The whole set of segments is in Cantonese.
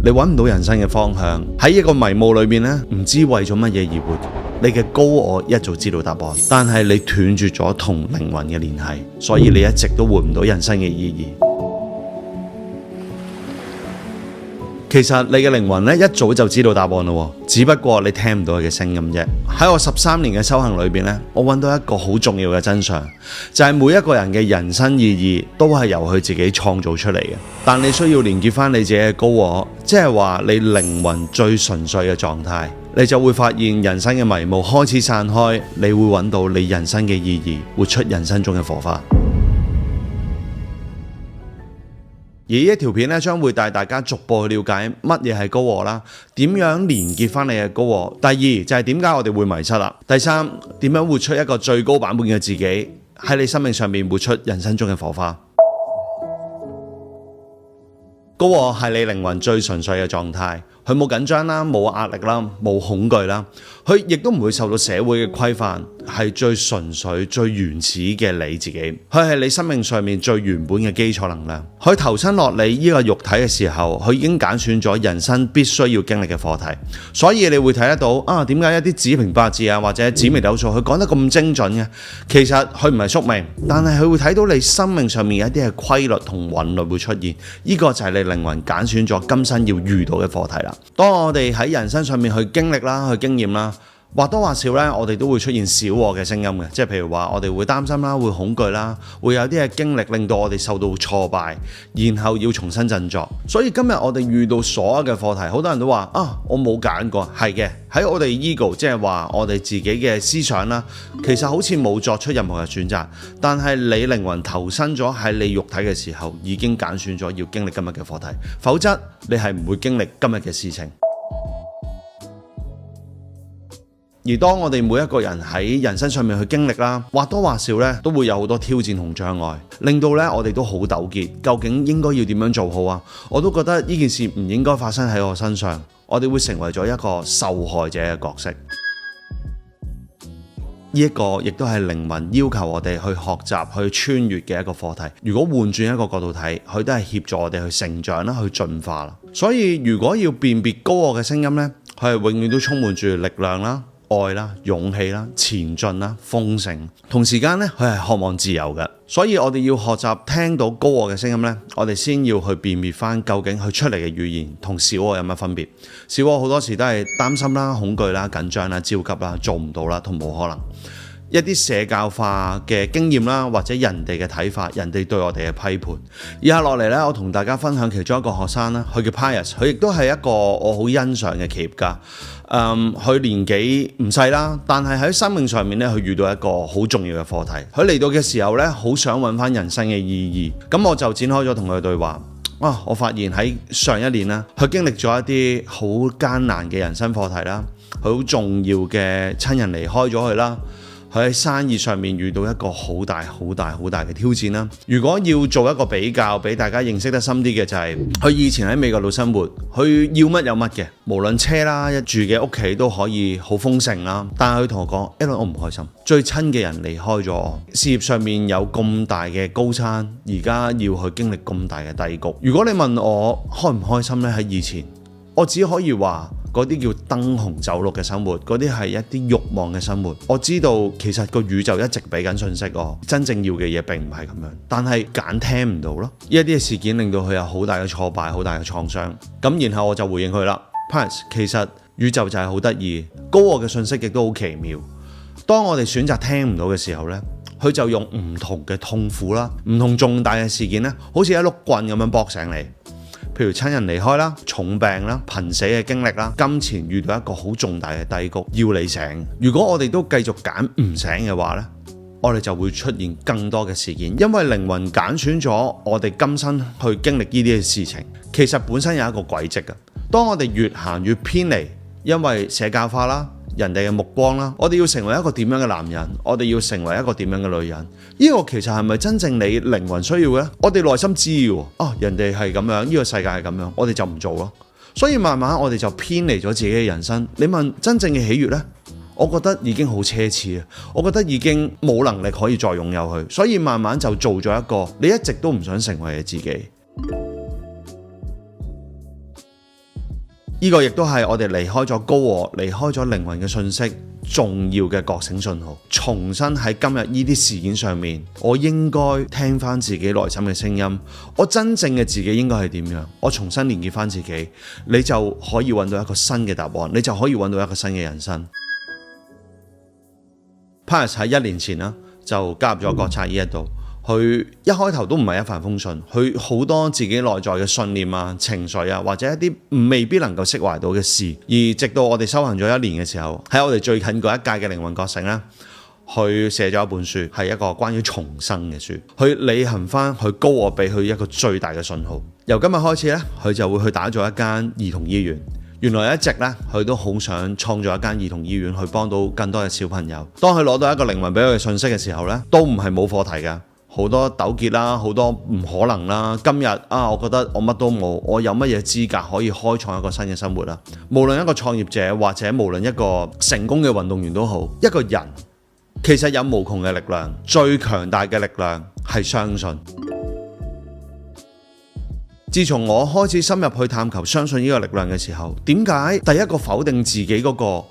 你揾唔到人生嘅方向，喺一個迷霧裏面呢，唔知為咗乜嘢而活。你嘅高我一早知道答案，但係你斷絕咗同靈魂嘅聯繫，所以你一直都活唔到人生嘅意義。其實你嘅靈魂咧一早就知道答案咯，只不過你聽唔到佢嘅聲音啫。喺我13年嘅修行裏邊咧，我揾到一個好重要嘅真相，就係每一個人嘅人生意義都係由佢自己創造出嚟嘅。但你需要連結翻你自己嘅高我，即係話你靈魂最純粹嘅狀態，你就會發現人生嘅迷霧開始散開，你會揾到你人生嘅意義，活出人生中嘅火花。而呢一條片咧，將會帶大家逐步去了解乜嘢係高我啦，點樣連結翻你嘅高我。第二就係點解我哋會迷失啦。第三，點樣活出一個最高版本嘅自己，喺你生命上面活出人生中嘅火花。高我係你靈魂最純粹嘅狀態，佢冇緊張啦，冇壓力啦，冇恐懼啦，佢亦都唔會受到社會嘅規範，係最純粹、最原始嘅你自己。佢係你生命上面最原本嘅基礎能量。佢投身落你呢個肉體嘅時候，佢已經揀選咗人生必須要經歷嘅課題。所以你會睇得到啊，點解一啲子平八字啊或者紫微斗數佢講得咁精準嘅？其實佢唔係宿命，但係佢會睇到你生命上面有一啲嘅規律同韻律會出現。呢個就係你靈魂揀選咗今生要遇到嘅課題啦。當我哋喺人生上面去經歷啦，去經驗啦，或多或少咧，我哋都會出現小我嘅聲音嘅，即係譬如話我哋會擔心啦，會恐懼啦，會有啲嘅經歷令到我哋受到挫敗，然後要重新振作。所以今日我哋遇到所有嘅課題，好多人都話啊，我冇揀過，係嘅，喺我哋 ego， 即係話我哋自己嘅思想啦，其實好似冇作出任何嘅選擇，但係你靈魂投身咗喺你肉體嘅時候，已經揀選咗要經歷今日嘅課題，否則你係唔會經歷今日嘅事情。而當我哋每一個人喺人生上面去經歷啦，或多或少咧都會有好多挑戰同障礙，令到咧我哋都好糾結，究竟應該要點樣做好啊？我都覺得呢件事唔應該發生喺我身上，我哋會成為咗一個受害者嘅角色。呢一個亦都係靈魂要求我哋去學習、去穿越嘅一個課題。如果換轉一個角度睇，佢都係協助我哋去成長啦、去進化啦。所以如果要辨別高我嘅聲音呢，佢係永遠都充滿住力量啦、愛啦、勇氣啦、前進啦、豐盛，同時間咧佢係渴望自由嘅。所以我哋要學習聽到高我嘅聲音咧，我哋先要去辨別翻究竟佢出嚟嘅語言同小我有乜分別。小我好多時都係擔心啦、恐懼啦、緊張啦、焦急啦、做唔到啦同冇可能。一啲社交化嘅經驗啦，或者人哋嘅睇法，人哋對我哋嘅批判。以下落嚟咧，我同大家分享其中一個學生啦，佢叫 Pius， 佢亦都係一個我好欣賞嘅企業家。佢年紀唔細啦，但係喺生命上面咧，佢遇到一個好重要嘅課題。佢嚟到嘅時候咧，好想揾翻人生嘅意義。咁我就展開咗同佢對話。我發現喺上一年啦，佢經歷咗一啲好艱難嘅人生課題啦，佢好重要嘅親人離開咗佢啦。佢喺生意上面遇到一個好大嘅挑戰啦。如果要做一個比較，俾大家認識得深啲嘅就係，佢以前喺美國度生活，佢要乜有乜嘅，無論車啦，一住嘅屋企都可以好豐盛啦。但係佢同我講，因為我唔開心，最親嘅人離開咗我，事業上面有咁大嘅高餐，而家要去經歷咁大嘅低谷。如果你問我開唔開心呢？喺以前，我只可以話，嗰啲叫燈紅酒綠嘅生活，嗰啲係一啲慾望嘅生活。我知道其實個宇宙一直俾緊信息我，真正要嘅嘢並唔係咁樣，但係揀聽唔到咯。呢一啲嘅事件令到佢有好大嘅挫敗，好大嘅創傷。咁然後我就回應佢啦 Pius， 其實宇宙就係好得意，高我嘅信息亦都好奇妙。當我哋選擇聽唔到嘅時候呢，佢就用唔同嘅痛苦啦，唔同重大嘅事件呢，好似一碌棍咁樣駁醒你。譬如親人離開啦、重病啦、瀕死嘅經歷啦、金錢遇到一個好重大嘅低谷，要你醒。如果我哋都繼續揀唔醒嘅話呢，我哋就會出現更多嘅事件，因為靈魂揀選咗我哋今生去經歷呢啲嘅事情，其實本身有一個軌跡嘅。當我哋越行越偏離，因為社交化啦、人哋嘅目光啦，我哋要成為一個點樣嘅男人，我哋要成為一個點樣嘅女人，呢個其實係咪真正你靈魂需要嘅？我哋內心知嘅，人哋係咁樣，呢個世界係咁樣，我哋就唔做咯。所以慢慢我哋就偏離咗自己嘅人生。你問真正嘅喜悅呢？我覺得已經好奢侈啊！我覺得已經冇能力可以再擁有佢，所以慢慢就做咗一個你一直都唔想成為嘅自己。呢個亦都係我哋離開咗高我、離開咗靈魂嘅信息重要嘅覺醒信號。重新喺今日呢啲事件上面，我應該聽翻自己內心嘅聲音，我真正嘅自己應該係點樣？我重新連結翻自己，你就可以揾到一個新嘅答案，你就可以揾到一個新嘅人生。Pius 喺1年前啦，就加入咗覺察呢一度。佢一開頭都唔係一帆風順，佢好多自己內在嘅信念啊、情緒啊，或者一啲未必能夠釋懷到嘅事。而直到我哋修行咗1年嘅時候，喺我哋最近嗰一屆嘅靈魂覺醒咧，佢寫咗一本書，係一個關於重生嘅書，去履行翻佢高我俾佢一個最大嘅信號。由今日開始咧，佢就會去打造一間兒童醫院。原來一直咧，佢都好想創造一間兒童醫院，去幫到更多嘅小朋友。當佢攞到一個靈魂俾佢嘅信息嘅時候咧，都唔係冇課題㗎。好多糾結啦，好多唔可能啦。今日我覺得我乜都冇，我有乜嘢資格可以開創一個新嘅生活啦？無論一個創業者或者無論一個成功嘅運動員都好，一個人其實有無窮嘅力量，最強大嘅力量係相信。自從我開始深入去探求相信呢個力量嘅時候，點解第一個否定自己嗰個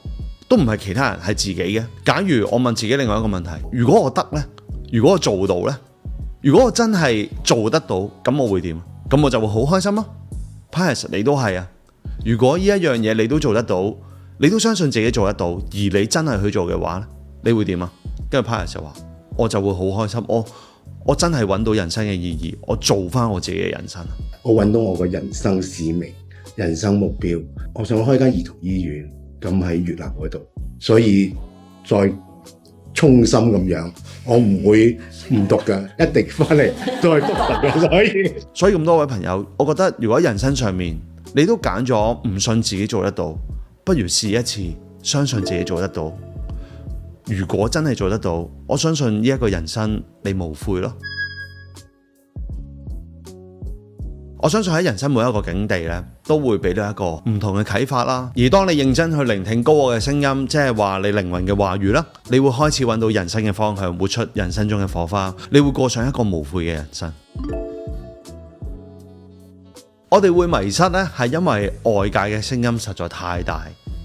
都唔係其他人，係自己嘅？假如我問自己另外一個問題，如果我得呢？如果我做到呢？如果我真係做得到，咁我會點？咁我就會好開心咯。Pius 你都係啊。如果呢一樣嘢你都做得到，你都相信自己做得到，而你真係去做嘅話，你會點啊？跟住 Pius 就話，我就會好開心。我真係揾到人生嘅意義，我做翻我自己嘅人生。我揾到我個人生使命、人生目標。我想開間兒童醫院，咁喺越南嗰度，所以再衷心咁樣，我唔會唔讀㗎，一定翻嚟再讀嘅。所以咁多位朋友，我覺得如果人生上面你都揀咗唔信自己做得到，不如試一次相信自己做得到。如果真係做得到，我相信呢一個人生你無悔咯。我相信喺人生每一個境地咧，都會俾到一個唔同嘅啟發啦。而當你認真去聆聽高我嘅聲音，即係話你靈魂嘅話語啦，你會開始揾到人生嘅方向，活出人生中嘅火花，你會過上一個無悔嘅人生。我哋會迷失咧，係因為外界嘅聲音實在太大，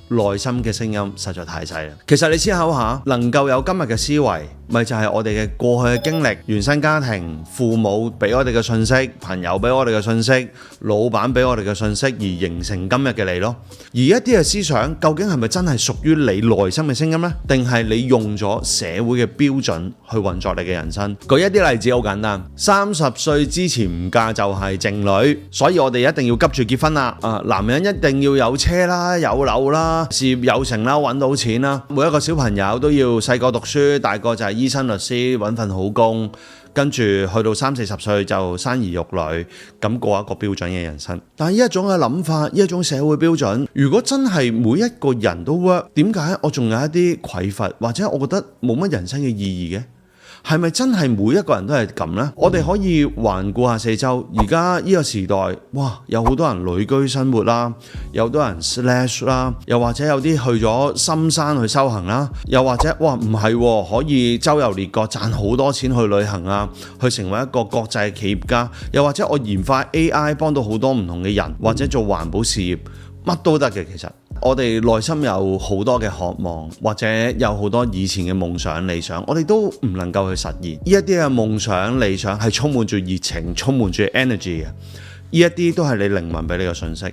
內心嘅聲音實在太細啦。其實你思考下，能夠有今日嘅思維，咪就係我哋嘅過去嘅經歷、原生家庭、父母俾我哋嘅信息、朋友俾我哋嘅信息、老闆俾我哋嘅信息，而形成今日嘅你咯。而一啲嘅思想，究竟係咪真係屬於你內心嘅聲音呢？定係你用咗社會嘅標準去運作你嘅人生？舉一啲例子好簡單，30歲之前唔嫁就係剩女，所以我哋一定要急住結婚啦。男人一定要有車啦、有樓啦、事業有成啦、揾到錢啦。每一個小朋友都要細個讀書，大個就係醫生、律師，揾份好工，跟住去到30-40歲就生兒育女，咁過一個標準嘅人生。但係呢一種嘅諗法，呢一種社會標準，如果真係每一個人都 work，點解我仲有一啲匱乏，或者我覺得冇乜人生嘅意義嘅？係咪真係每一個人都係咁呢？我哋可以環顧下四周，而家呢個時代，哇，有好多人旅居生活啦，有好多人 slash 啦，又或者有啲去咗深山去修行啦，又或者哇唔係，可以周遊列國賺好多錢去旅行啊，去成為一個國際企業家，又或者我研發 AI 幫到好多唔同嘅人，或者做環保事業，乜都得嘅。其實我哋內心有好多嘅渴望，或者有好多以前嘅夢想理想，我哋都唔能夠去實現。呢一啲嘅夢想理想係充滿住熱情，充滿住 energy 嘅，呢一啲都係你靈魂俾你嘅信息。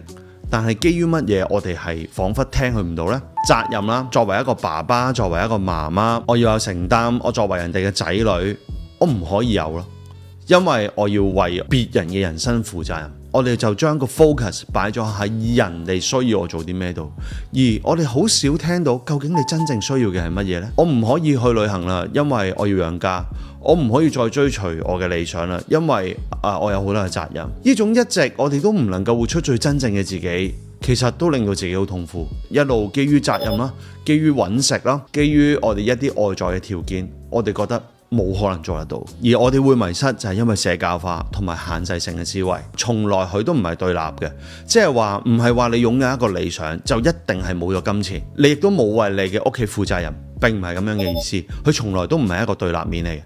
但係基於乜嘢我哋係彷彿聽佢唔到呢？責任啦，作為一個爸爸，作為一個媽媽，我要有承擔。我作為人哋嘅仔女，我唔可以有咯，因為我要為別人嘅人生負責任。我哋就將個 focus 擺咗喺人哋需要我做啲咩度，而我哋好少聽到究竟你真正需要嘅係乜嘢呢？我唔可以去旅行啦，因為我要養家；我唔可以再追隨我嘅理想啦，因為我有好多嘅責任。呢種一直我哋都唔能夠活出最真正嘅自己，其實都令到自己好痛苦。一路基於責任啦，基於揾食啦，基於我哋一啲外在嘅條件，我哋覺得冇可能做得到，而我哋會迷失就係因為社交化同埋限制性嘅思維，從來佢都唔係對立嘅，即係話唔係話你擁有一個理想就一定係冇咗金錢，你亦都冇為你嘅屋企負責任，並唔係咁樣嘅意思，佢從來都唔係一個對立面嚟嘅，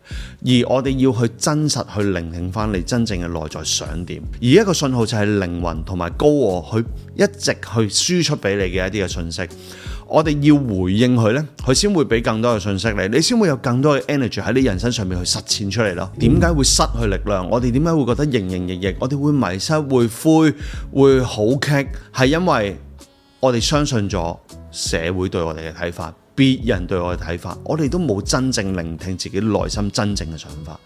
而我哋要去真實去聆聽翻你真正嘅內在想點，而一個信號就係靈魂同埋高我佢一直去輸出俾你嘅一啲嘅信息，我哋要回應佢呢，佢先會俾更多嘅信息你先會有更多嘅 energy 喺你人生上面去實踐出嚟咯。點解會失去力量？我哋點解會覺得營營役役？我哋會迷失、會灰、會好激，係因為我哋相信咗社會對我哋嘅睇法，別人對我哋睇法，我哋都冇真正聆聽自己內心真正嘅想法。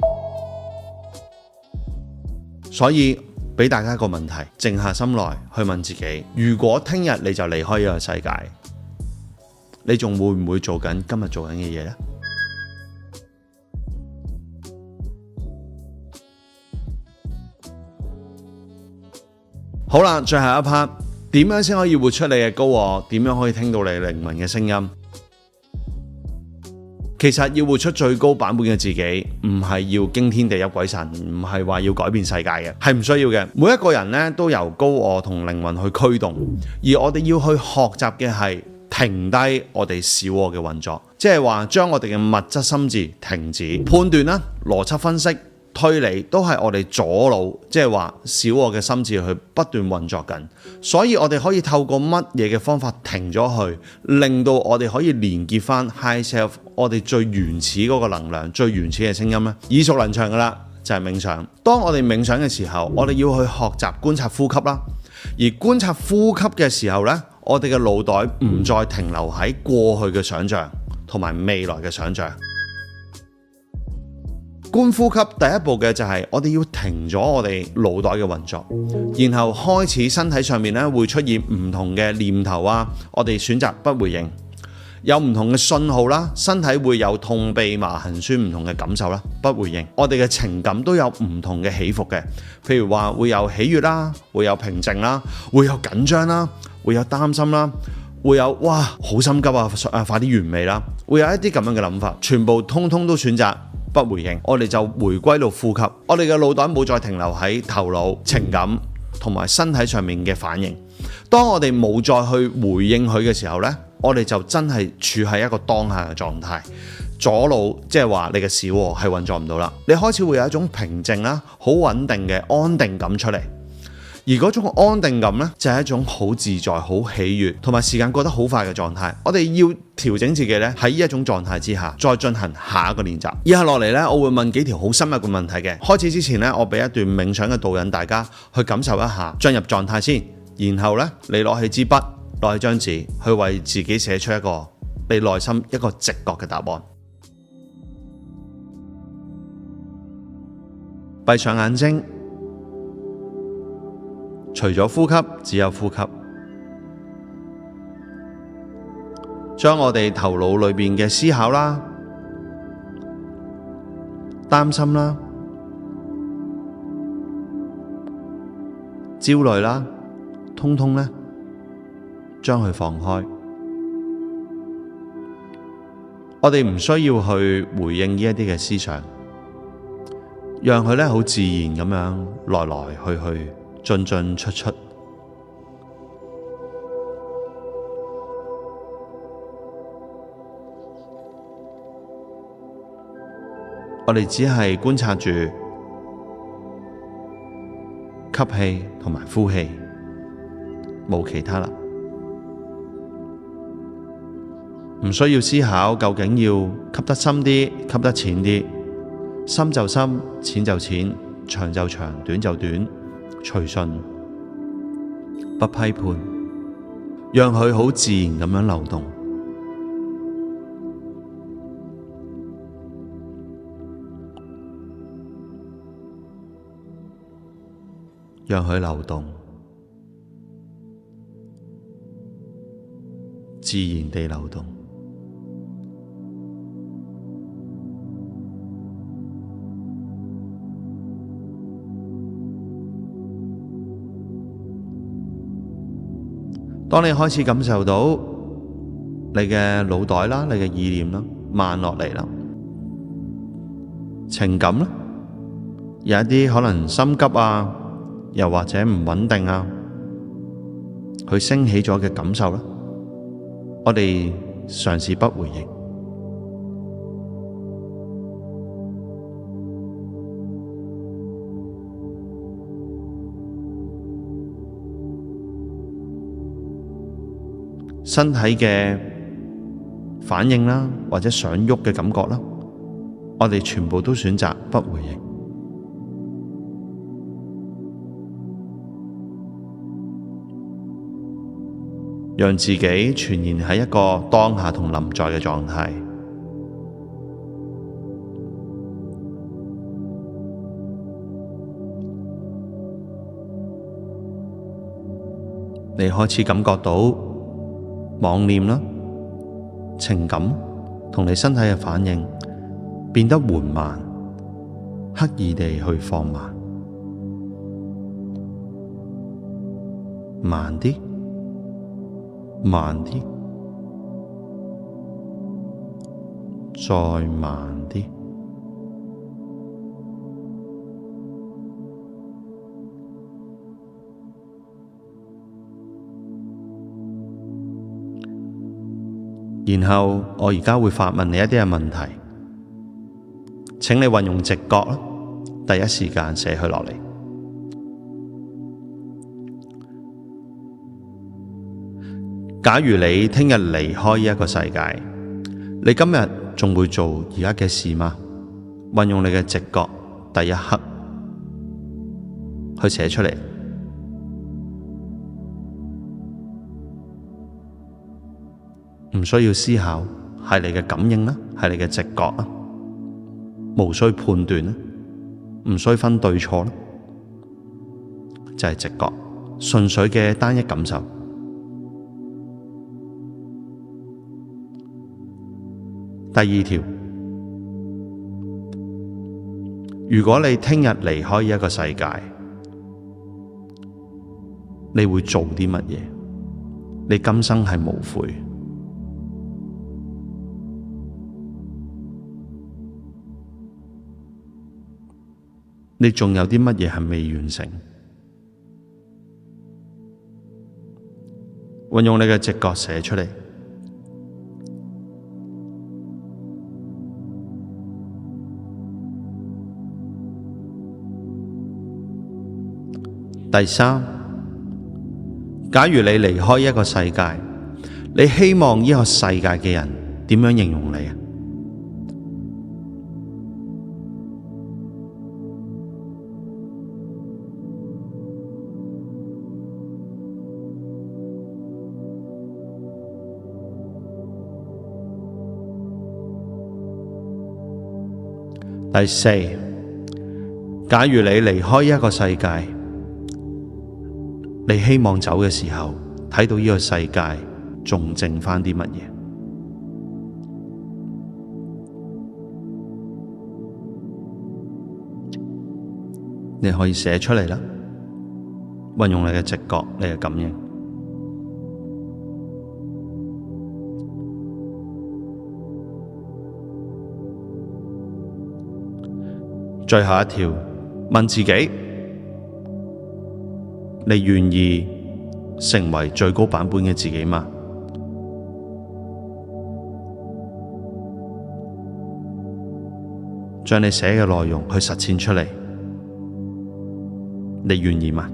所以俾大家一個問題，靜下心來去問自己，如果聽日你就離開呢個世界，你仲會唔會做緊今日做緊嘅嘢呢？好啦，最後一 part， 點樣先可以活出你嘅高我？點樣可以聽到你靈魂嘅聲音？其實要活出最高版本嘅自己，唔係要驚天地泣鬼神，唔係話要改變世界嘅，係唔需要嘅。每一個人呢都由高我同靈魂去驅動，而我哋要去學習嘅係停低我哋小我嘅運作，即係話將我哋嘅物質心智停止，判斷啦、邏輯分析、推理都係我哋左腦，即係話小我嘅心智去不斷運作緊，所以我哋可以透過乜嘢嘅方法停咗去，令到我哋可以連結翻 high self， 我哋最原始嗰個能量、最原始嘅聲音呢，耳熟能詳噶啦，就係冥想。當我哋冥想嘅時候，我哋要去學習觀察呼吸啦，而觀察呼吸嘅時候呢，我哋嘅腦袋唔再停留喺過去嘅想像同埋未來嘅想像。觀呼吸第一步嘅就係我哋要停咗我哋腦袋嘅運作，然後開始身體上面咧會出現唔同嘅念頭啊，我哋選擇不回應，有唔同嘅信號啦，身體會有痛痹麻痕酸唔同嘅感受啦，不回應。我哋嘅情感都有唔同嘅起伏嘅，譬如話會有喜悅啦，會有平靜啦，會有緊張啦，會有擔心啦，會有哇好心急啊，快啲完美啦，會有一啲咁樣嘅諗法，全部通通都選擇不回應，我哋就回歸到呼吸，我哋嘅腦袋冇再停留喺頭腦、情感同埋身體上面嘅反應。當我哋冇再去回應佢嘅時候呢，我哋就真係處喺一個當下嘅狀態。左腦即係話你嘅小我係運作唔到啦，你開始會有一種平靜啦、好穩定嘅安定感出嚟。而嗰種安定感呢，就係一種好自在、好喜悅，同埋時間過得好快嘅狀態。我哋要調整自己呢，喺呢一種狀態之下，再進行下一個練習。以下落嚟呢，我會問幾條好深入嘅問題嘅。開始之前呢，我俾一段冥想嘅導引大家去感受一下，進入狀態先。然後呢，你攞起支筆，攞起張紙，去為自己寫出一個你內心一個直覺嘅答案。閉上眼睛。除咗呼吸，只有呼吸。將我哋頭腦裏面嘅思考啦、擔心啦、焦慮啦，通通呢將佢放開。我哋唔需要去回應呢一啲嘅思想，讓佢呢好自然咁樣來來去去。進進出出，我哋只係觀察住吸氣同埋呼氣，冇其他啦。唔需要思考究竟要吸得深啲，吸得淺啲，深就深，淺就淺，長就長，短就短。隨順，不批判，讓佢好自然咁樣流動，讓佢流動，自然地流動。當你開始感受到你嘅腦袋啦、你嘅意念啦慢落嚟啦，情感啦，有一啲可能心急啊，又或者唔穩定啊，佢升起咗嘅感受啦，我哋嘗試不回應，身體嘅反應啦，或者想喐嘅感覺啦，我哋全部都選擇不回應，讓自己全然喺一個當下同臨在嘅狀態。你開始感覺到妄念啦、情感同你身體嘅反應變得緩慢，刻意地去放慢，慢啲，慢啲，再慢啲。然後我而家會發問你一啲嘅問題，請你運用直覺啦，第一時間寫佢落嚟。假如你聽日離開呢一個世界，你今日仲會做而家嘅事嗎？運用你嘅直覺，第一刻去寫出嚟。唔需要思考，係你嘅感應啦，係你嘅直覺啦，無需判斷啦，唔需分對錯啦，就係直覺，純粹嘅單一感受。第二條，如果你聽日離開呢一個世界，你會做啲乜嘢？你今生係無悔。你仲有啲乜嘢係未完成？運用你嘅直覺寫出嚟。第三，假如你離開一個世界，你希望呢個世界嘅人點樣形容你啊？第四，假如你離開一個世界，你希望走嘅時候，睇到呢個世界仲剩返啲乜嘢？你可以寫出嚟啦，運用你嘅直覺，你嘅感應。最後一條，問自己，你願意成為最高版本嘅自己嗎？將你寫嘅內容去實踐出嚟，你願意嗎？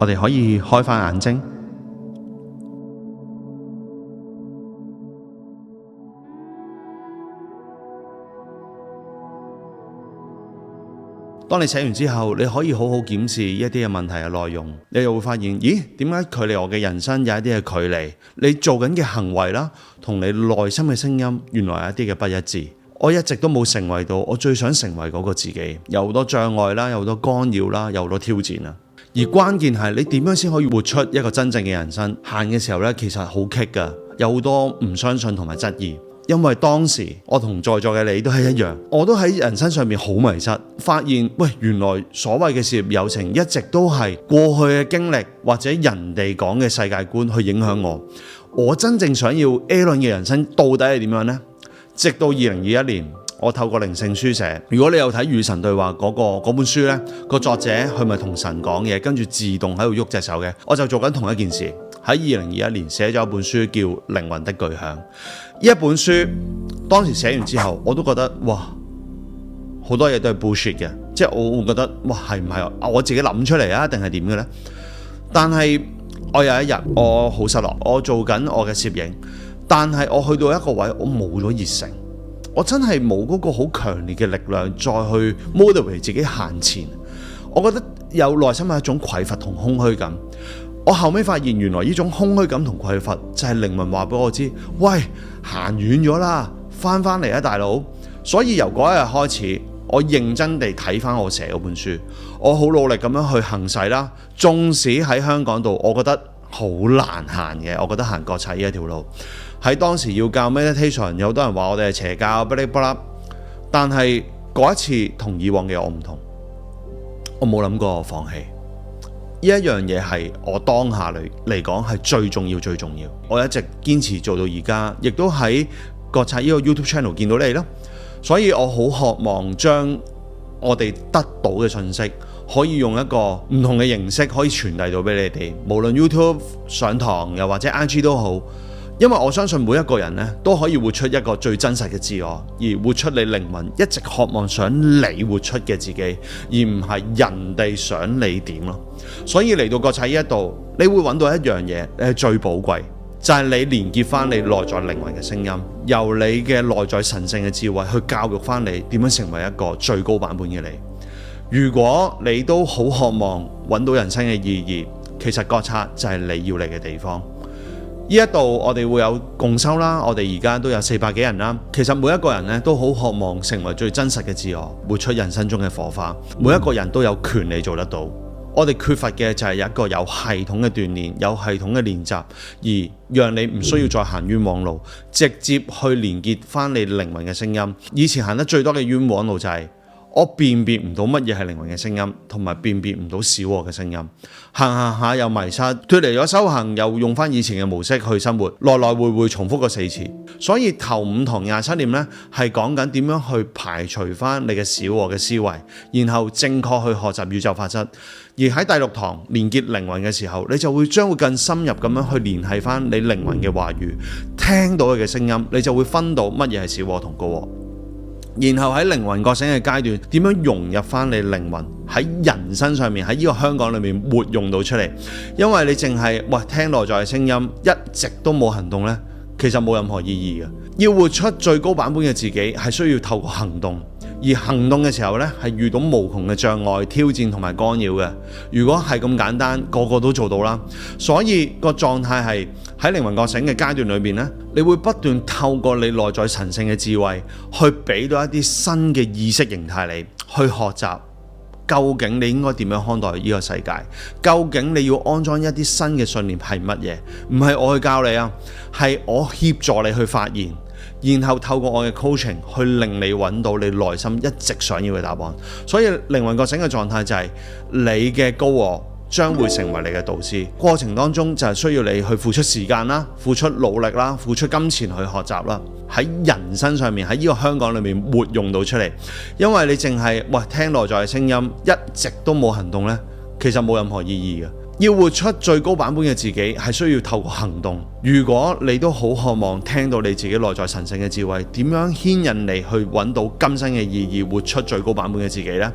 我哋可以開返眼睛。當你寫完之後，你可以好好檢視一啲嘅問題嘅內容，你又會發現，咦，點解距離我嘅人生有一啲嘅距離？你做緊嘅行為啦，同你內心嘅聲音，原來有一啲嘅不一致。我一直都冇成為到我最想成為嗰個自己，有好多障礙啦，有好多干擾啦，有好多挑戰啦。而關鍵係你點樣先可以活出一個真正嘅人生？行嘅時候呢，其實好棘㗎，有好多唔相信同埋質疑。因為當時我同在座嘅你都係一樣，我都喺人生上面好迷失，發現喂，原來所謂嘅事業有成一直都係過去嘅經歷或者人哋講嘅世界觀去影響我。我真正想要 Aaron 嘅人生到底係點樣呢？直到2021年，我透過靈性書寫。如果你有睇與神對話嗰本書呢，個作者佢咪同神講嘢，跟住自動喺度喐隻手嘅，我就做緊同一件事。喺2021年寫咗一本書叫《靈魂的巨響》。呢一本書當時寫完之後，我都覺得哇，好多嘢都係 bullshit 嘅，即係我會覺得哇係唔係我自己諗出嚟啊，定係點嘅呢？但係我有一日我好失落，我做緊我嘅攝影，但係我去到一個位，我冇咗熱誠，我真係冇嗰個好強烈嘅力量再去 motivate 自己行前。我覺得有內心係一種匱乏同空虛感。我後尾發現原來呢種空虛感同匱乏就係靈魂話俾我知，喂，行遠咗啦，翻嚟啊大佬！所以由嗰一日開始，我認真地睇翻我寫嗰本書，我好努力咁樣去行使啦。縱使喺香港度，我覺得好難行嘅，我覺得行國策呢一條路，喺當時要教 meditation， 有好多人話我哋係邪教，不哩不啦。但係嗰一次同以往嘅我唔同，我冇諗過放棄。呢一樣嘢係我當下嚟講係最重要最重要。我一直堅持做到而家，亦都喺國策呢個 YouTube channel 見到你咯。所以我好渴望將我哋得到嘅信息，可以用一個唔同嘅形式可以傳遞到俾你哋，無論 YouTube 上堂又或者 IG 都好。因為我相信每一個人呢都可以活出一個最真實嘅自我，而活出你靈魂一直渴望想你活出嘅自己，而唔係人哋想你點咯。所以嚟到國策呢一度，你會揾到一樣嘢，你係最寶貴。就係你連結翻你內在靈魂嘅聲音，由你嘅內在神聖嘅智慧去教育翻你點樣成為一個最高版本嘅你。如果你都好渴望揾到人生嘅意義，其實國策就係你要嚟嘅地方。呢一度我哋會有共修啦，我哋而家都有400幾人啦。其實每一個人咧都好渴望成為最真實嘅自我，活出人生中嘅火花。每一個人都有權利做得到。我哋缺乏嘅就係一個有系統嘅鍛鍊，有系統嘅練習，而讓你唔需要再行冤枉路，直接去連結翻你靈魂嘅聲音。以前行得最多嘅冤枉路就係我辨別唔到乜嘢係靈魂嘅聲音，同埋辨別唔到小我嘅聲音。行下又迷失，脫離咗修行，又用翻以前嘅模式去生活，來來回回重複過4次。所以頭5堂27念呢，係講緊點樣去排除翻你嘅小我嘅思維，然後正確去學習宇宙法則。而喺第6堂連結靈魂嘅時候，你就會將會更深入咁樣去聯繫翻你靈魂嘅話語，聽到佢嘅聲音，你就會分到乜嘢係小我同高我。然後喺靈魂覺醒嘅階段，點樣融入翻你靈魂喺人身上面，喺呢個香港裏面活用到出嚟。因為你淨係聽內在嘅聲音，一直都冇行動呢，其實冇任何意義嘅。要活出最高版本嘅自己，係需要透過行動。而行動嘅時候呢，係遇到無窮嘅障礙、挑戰同埋干擾嘅。如果係咁簡單，個個都做到啦。所以個狀態係喺靈魂覺醒嘅階段裏面呢，你會不斷透過你內在神聖嘅智慧，去俾到一啲新嘅意識形態你去學習。究竟你應該點樣看待呢個世界？究竟你要安裝一啲新嘅信念係乜嘢？唔係我去教你啊，係我協助你去發現。然後透過我嘅 coaching 去令你揾到你內心一直想要嘅答案。所以靈魂覺醒嘅狀態就係你嘅高我將會成為你嘅導師。過程當中就係需要你去付出時間啦，付出努力啦，付出金錢去學習啦。喺人身上面，喺呢個香港裏面活用到出嚟。因為你淨係聽內在嘅聲音，一直都冇行動呢，其實冇任何意義嘅。要活出最高版本嘅自己，係需要透過行動。如果你都好渴望聽到你自己內在神聖嘅智慧，點樣牽引你去揾到今生嘅意義，活出最高版本嘅自己呢？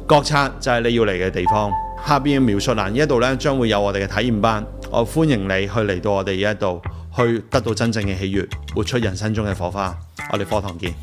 覺察就係你要嚟嘅地方。下邊嘅描述欄呢一度呢，將會有我哋嘅體驗班，我歡迎你去嚟到我哋呢一度，去得到真正嘅喜悅，活出人生中嘅火花。我哋課堂見。